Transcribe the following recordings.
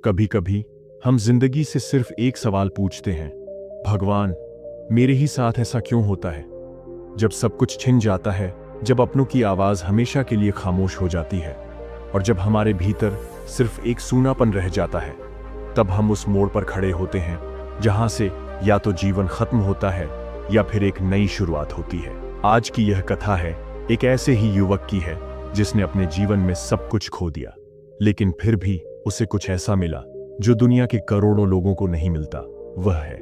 कभी कभी हम जिंदगी से सिर्फ एक सवाल पूछते हैं, भगवान मेरे ही साथ ऐसा क्यों होता है। जब सब कुछ छिन जाता है, जब अपनों की आवाज हमेशा के लिए खामोश हो जाती है और जब हमारे भीतर सिर्फ एक सूनापन रह जाता है, तब हम उस मोड़ पर खड़े होते हैं जहां से या तो जीवन खत्म होता है या फिर एक नई शुरुआत होती है। आज की यह कथा है एक ऐसे ही युवक की है जिसने अपने जीवन में सब कुछ खो दिया, लेकिन फिर भी उसे कुछ ऐसा मिला जो दुनिया के करोड़ों लोगों को नहीं मिलता। वह है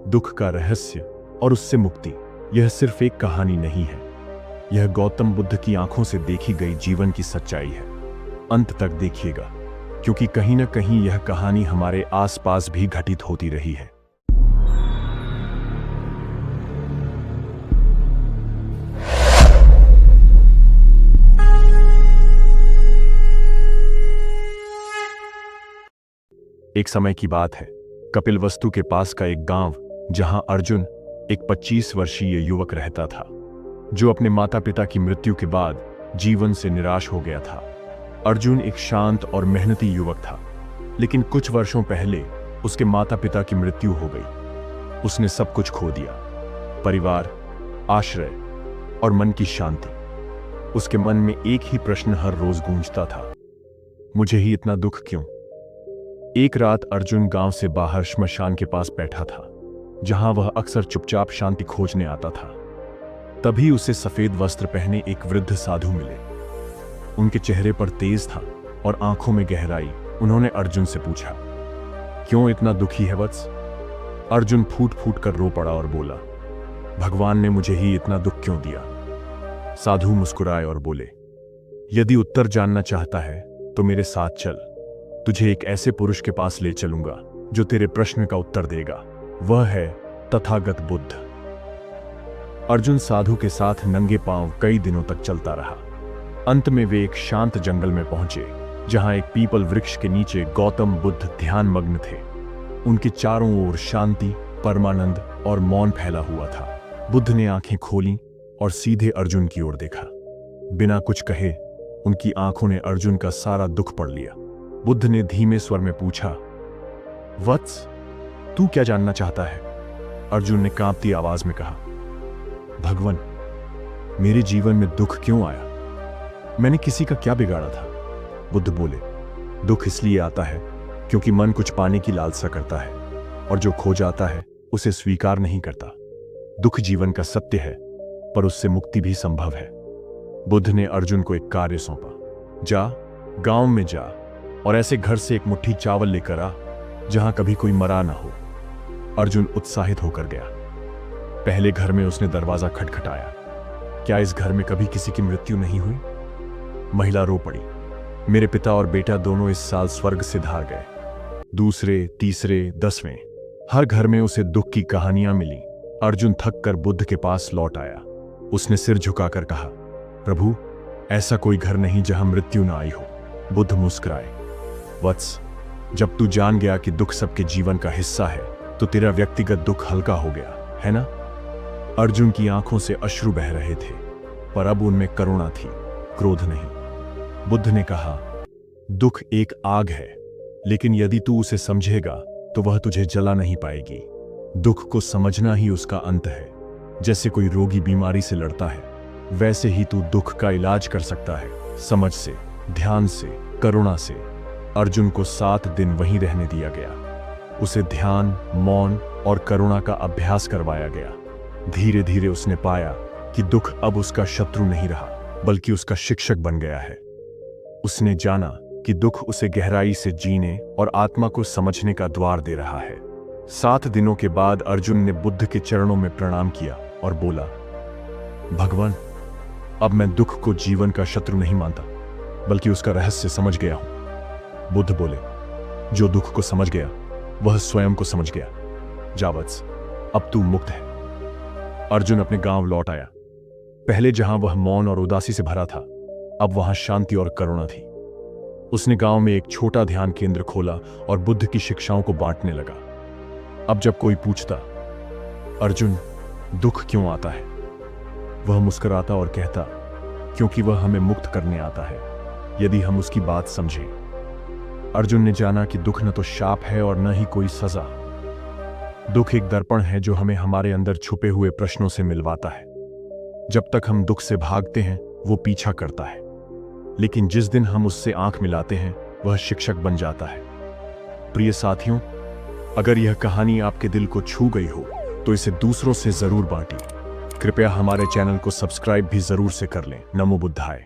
दुख का रहस्य और उससे मुक्ति। यह सिर्फ एक कहानी नहीं है, यह गौतम बुद्ध की आंखों से देखी गई जीवन की सच्चाई है। अंत तक देखिएगा, क्योंकि कहीं ना कहीं यह कहानी हमारे आसपास भी घटित होती रही है। एक समय की बात है, कपिलवस्तु के पास का एक गांव, जहां अर्जुन एक 25 वर्षीय युवक रहता था, जो अपने माता पिता की मृत्यु के बाद जीवन से निराश हो गया था। अर्जुन एक शांत और मेहनती युवक था, लेकिन कुछ वर्षों पहले उसके माता पिता की मृत्यु हो गई। उसने सब कुछ खो दिया, परिवार, आश्रय और मन की शांति। उसके मन में एक ही प्रश्न हर रोज गूंजता था, मुझे ही इतना दुख क्यों। एक रात अर्जुन गांव से बाहर श्मशान के पास बैठा था, जहां वह अक्सर चुपचाप शांति खोजने आता था। तभी उसे सफेद वस्त्र पहने एक वृद्ध साधु मिले। उनके चेहरे पर तेज था और आंखों में गहराई। उन्होंने अर्जुन से पूछा, क्यों इतना दुखी है वत्स? अर्जुन फूट फूट कर रो पड़ा और बोला, भगवान ने मुझे ही इतना दुख क्यों दिया। साधु मुस्कुराए और बोले, यदि उत्तर जानना चाहता है तो मेरे साथ चल, तुझे एक ऐसे पुरुष के पास ले चलूंगा जो तेरे प्रश्न का उत्तर देगा। वह है तथागत बुद्ध। अर्जुन साधु के साथ नंगे पांव कई दिनों तक चलता रहा। अंत में वे एक शांत जंगल में पहुंचे, जहां एक पीपल वृक्ष के नीचे गौतम बुद्ध ध्यान मग्न थे। उनके चारों ओर शांति, परमानंद और मौन फैला हुआ था। बुद्ध ने आंखें खोलीं और सीधे अर्जुन की ओर देखा। बिना कुछ कहे उनकी आंखों ने अर्जुन का सारा दुख पढ़ लिया। बुद्ध ने धीमे स्वर में पूछा, वत्स, तू क्या जानना चाहता है? अर्जुन ने कांपती आवाज में कहा, भगवान, मेरे जीवन में दुख क्यों आया? मैंने किसी का क्या बिगाड़ा था? बुद्ध बोले, दुख इसलिए आता है क्योंकि मन कुछ पाने की लालसा करता है और जो खो जाता है उसे स्वीकार नहीं करता। दुख जीवन का सत्य है, पर उससे मुक्ति भी संभव है। बुद्ध ने अर्जुन को एक कार्य सौंपा, जा, गांव में जा और ऐसे घर से एक मुट्ठी चावल लेकर आ जहां कभी कोई मरा ना हो। अर्जुन उत्साहित होकर गया। पहले घर में उसने दरवाजा खटखटाया। क्या इस घर में कभी किसी की मृत्यु नहीं हुई? महिला रो पड़ी, मेरे पिता और बेटा दोनों इस साल स्वर्ग से धार गए। दूसरे, तीसरे, 10वें, हर घर में उसे दुख की कहानियां मिली। अर्जुन थक कर बुद्ध के पास लौट आया। उसने सिर झुकाकर कहा, प्रभु, ऐसा कोई घर नहीं जहां मृत्यु ना आई हो। बुद्ध मुस्कुराए, वत्स, जब तू जान गया कि दुख सबके जीवन का हिस्सा है तो तेरा व्यक्तिगत दुख हल्का हो गया, है ना? अर्जुन की आंखों से अश्रु बह रहे थे, पर अब उनमें करुणा थी, क्रोध नहीं। बुद्ध ने कहा, दुख एक आग है, लेकिन यदि तू उसे समझेगा तो वह तुझे जला नहीं पाएगी। दुख को समझना ही उसका अंत है। जैसे कोई रोगी बीमारी से लड़ता है, वैसे ही तू दुख का इलाज कर सकता है, समझ से, ध्यान से, करुणा से। अर्जुन को 7 दिन वहीं रहने दिया गया। उसे ध्यान, मौन और करुणा का अभ्यास करवाया गया। धीरे धीरे उसने पाया कि दुख अब उसका शत्रु नहीं रहा, बल्कि उसका शिक्षक बन गया है। उसने जाना कि दुख उसे गहराई से जीने और आत्मा को समझने का द्वार दे रहा है। 7 दिनों के बाद अर्जुन ने बुद्ध के चरणों में प्रणाम किया और बोला, भगवान, अब मैं दुख को जीवन का शत्रु नहीं मानता, बल्कि उसका रहस्य समझ गया हूं। बुद्ध बोले, जो दुख को समझ गया वह स्वयं को समझ गया। जा वत्स, अब तू मुक्त है। अर्जुन अपने गांव लौट आया। पहले जहां वह मौन और उदासी से भरा था, अब वहां शांति और करुणा थी। उसने गांव में एक छोटा ध्यान केंद्र खोला और बुद्ध की शिक्षाओं को बांटने लगा। अब जब कोई पूछता, अर्जुन, दुख क्यों आता है, वह मुस्कुराता और कहता, क्योंकि वह हमें मुक्त करने आता है, यदि हम उसकी बात समझें। अर्जुन ने जाना कि दुख न तो शाप है और न ही कोई सजा। दुख एक दर्पण है जो हमें हमारे अंदर छुपे हुए प्रश्नों से मिलवाता है। जब तक हम दुख से भागते हैं वो पीछा करता है, लेकिन जिस दिन हम उससे आंख मिलाते हैं वह शिक्षक बन जाता है। प्रिय साथियों, अगर यह कहानी आपके दिल को छू गई हो तो इसे दूसरों से जरूर बांटिए। कृपया हमारे चैनल को सब्सक्राइब भी जरूर से कर लें। नमो बुद्धाय।